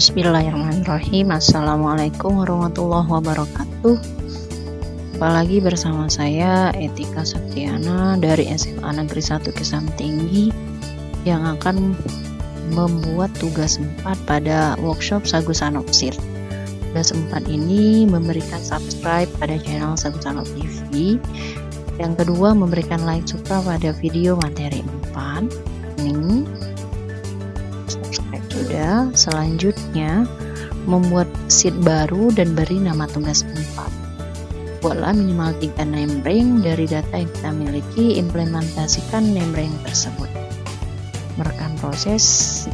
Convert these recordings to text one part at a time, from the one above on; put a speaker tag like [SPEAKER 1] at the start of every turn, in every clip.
[SPEAKER 1] Bismillahirrahmanirrahim. Assalamualaikum warahmatullahi wabarakatuh. Apalagi bersama saya Etika Septiana dari SMA Negeri 1 Kesambi Tinggi yang akan membuat tugas 4 pada workshop Sagu Sanopsir. Tugas 4 ini memberikan subscribe pada channel Sagu Sanop TV. Yang kedua, memberikan like suka pada video materi 4. Ini sudah. Selanjutnya membuat sheet baru dan beri nama tugas 4. Buatlah minimal 3 namebrank dari data yang kita miliki, implementasikan namebrank tersebut. Merekam proses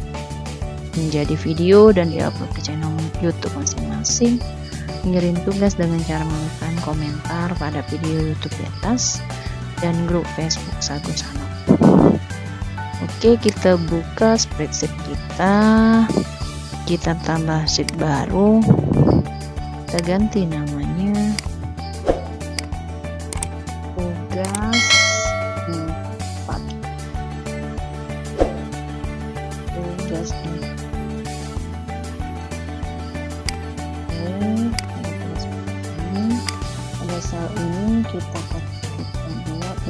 [SPEAKER 1] menjadi video dan diupload ke channel YouTube masing-masing. Mengirim tugas dengan cara memberikan komentar pada video YouTube di atas dan grup Facebook Sagu Sanop. Oke, kita buka spreadsheet kita tambah sheet baru, kita ganti namanya tugas 4. Tugas 4. Pada saat ini kita buat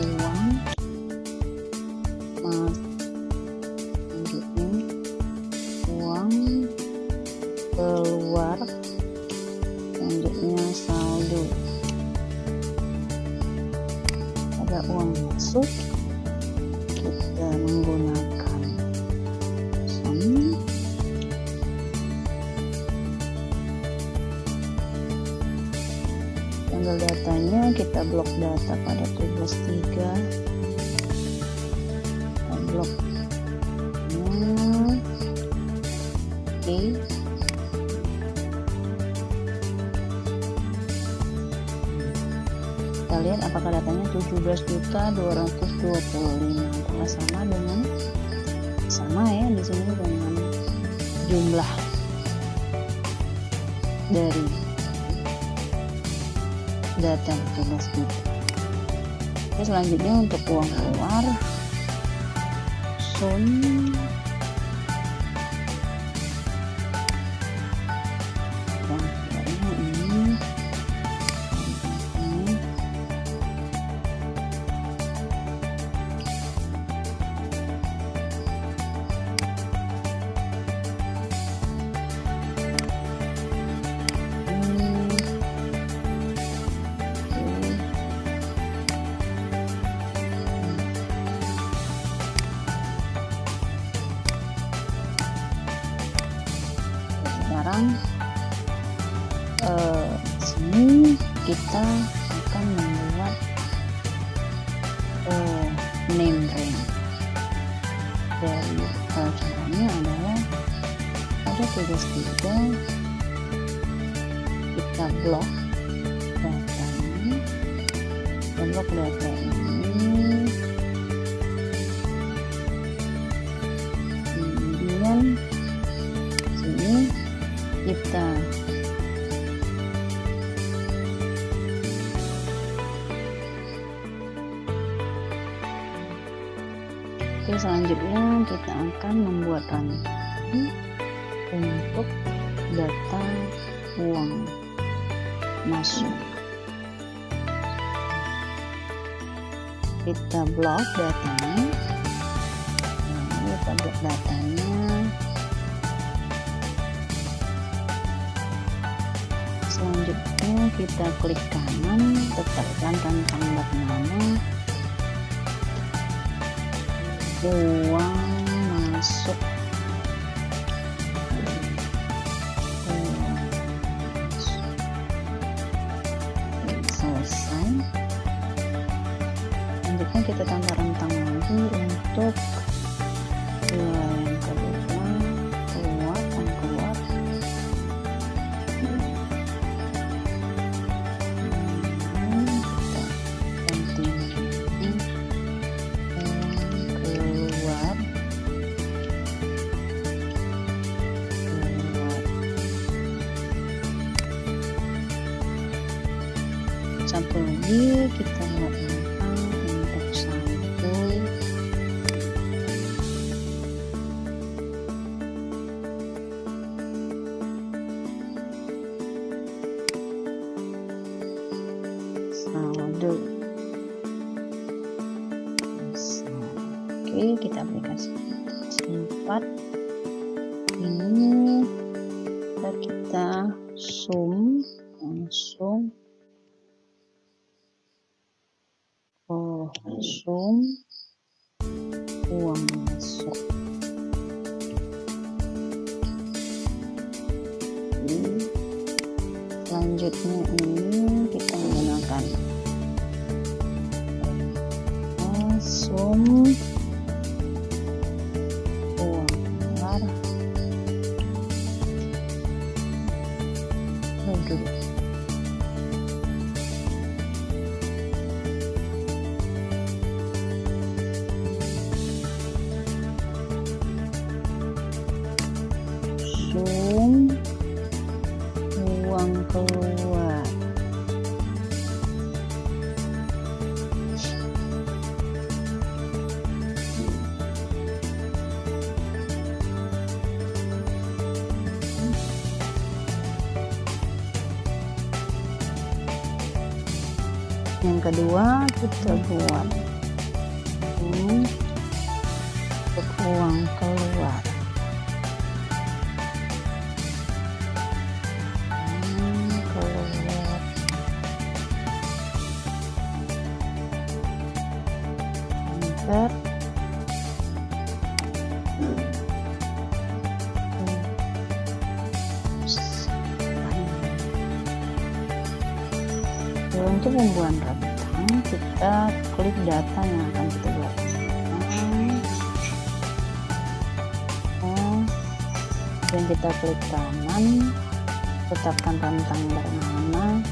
[SPEAKER 1] uang keluar, selanjutnya saldo. Ada uang masuk, kita menggunakan sum. Tanggal datanya kita blok data pada tugas 3. Blok kita lihat apakah datanya 17.225, apakah sama ya di sini dengan jumlah dari data tugas kita. Oke, selanjutnya untuk uang keluar sum sekarang sini kita akan membuat namebrank. Dari caranya adalah pada tugas 3 kita blok datanya, blok data ini, kemudian sini kita selanjutnya kita akan membuat rantai untuk data uang masuk. Kita blok datanya, selanjutnya kita klik kanan, tetapkan rentang bernama uang masuk. Selesai. Selanjutnya kita tambah rentang lagi untuk yang kedua keluar. Satu lagi kita lakukan untuk saldo. saldo. Oke, kita aplikasi 4. Ini kita sum langsung sum uang masuk. Selanjutnya ini kita menggunakan sum uang keluar saldo. Sum uang keluar yang kedua kita buat untuk uang keluar. Untuk membuat rentang, kita klik data yang akan kita buat. Dan kita klik kanan, tetapkan rentang bernama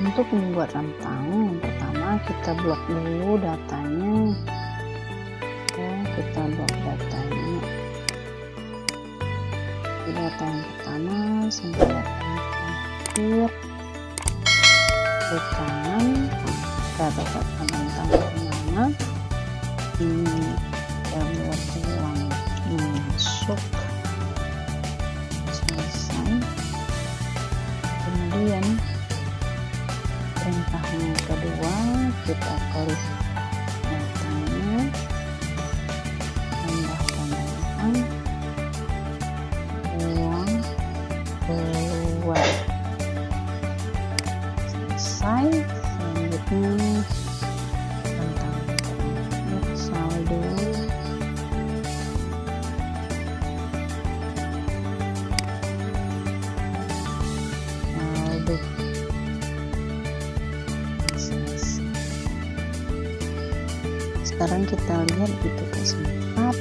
[SPEAKER 1] Untuk membuat rentang, yang pertama kita blok dulu datanya. Kita blok datanya. Di data yang pertama sampai data yang terakhir. Klik kanan, kita tetapkan rentang bernama. Ini kita buat uang masuk. Selesai. Kemudian perintah yang kedua, kita klik datanya, tambahkan dengan uang keluar. Selesai. Selanjutnya tentang saldo. Sekarang kita lihat di tugas 4.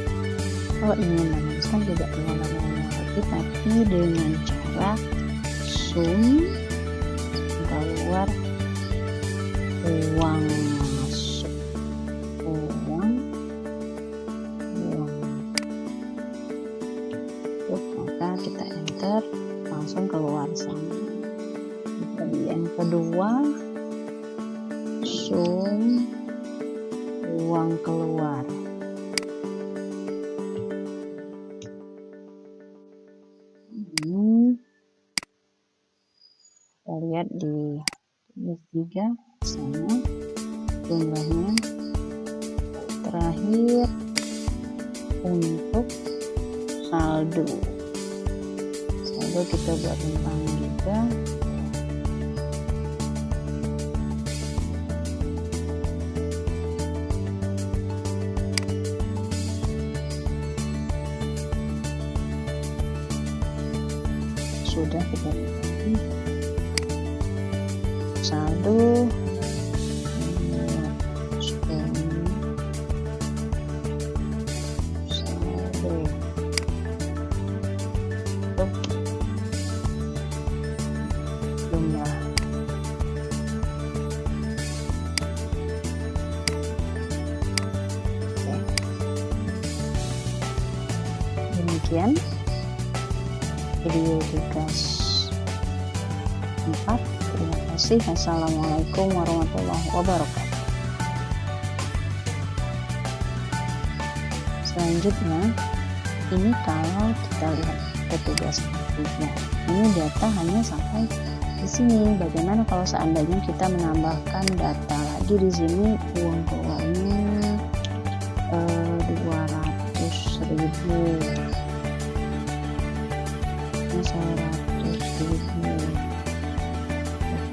[SPEAKER 1] Kalau ingin menuliskan tidak perlu lagi, tapi dengan cara sum keluar uang masuk, uang maka kita enter, langsung keluar sama. Yang kedua sum uang keluar. Ini kita lihat di tugas 3 sama jumlahnya. Terakhir untuk saldo kita buat tentang juga. Sudah kita pilih saldo video tugas 4. Terima kasih. Assalamualaikum warahmatullahi wabarakatuh. Selanjutnya, ini kalau kita lihat ke tugas berikutnya, ini data hanya sampai di sini. Bagaimana kalau seandainya kita menambahkan data lagi di sini, uang keluarnya 200.000, 100.000.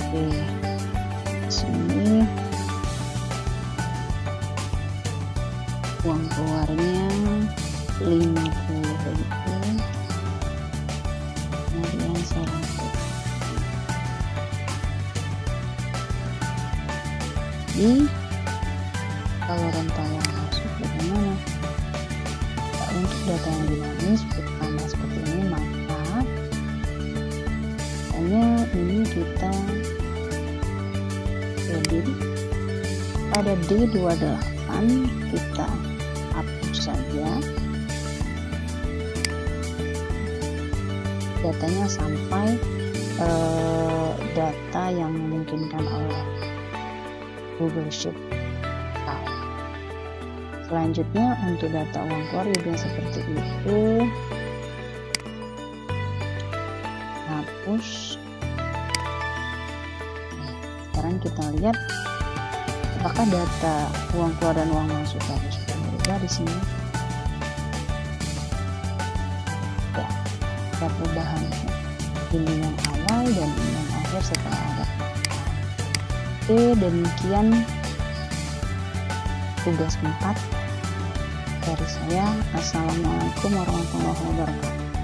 [SPEAKER 1] Oke, sini uang keluarnya 50.000, kemudian 100. Jadi kalau rental yang masuk bagaimana? Nah, untuk data yang dinamis pertama seperti ini, maka hanya ini kita edit pada D28, kita hapus saja datanya sampai data yang memungkinkan oleh Google Sheet. Selanjutnya untuk data uang keluar juga seperti itu, hapus. Sekarang kita lihat apakah data uang keluar dan uang masuk tadi sudah berubah di sini. Ya, ada perubahan. Ini yang awal dan ini yang akhir setelah ada. Oke, demikian tugas 4 dari saya. Assalamualaikum warahmatullahi wabarakatuh.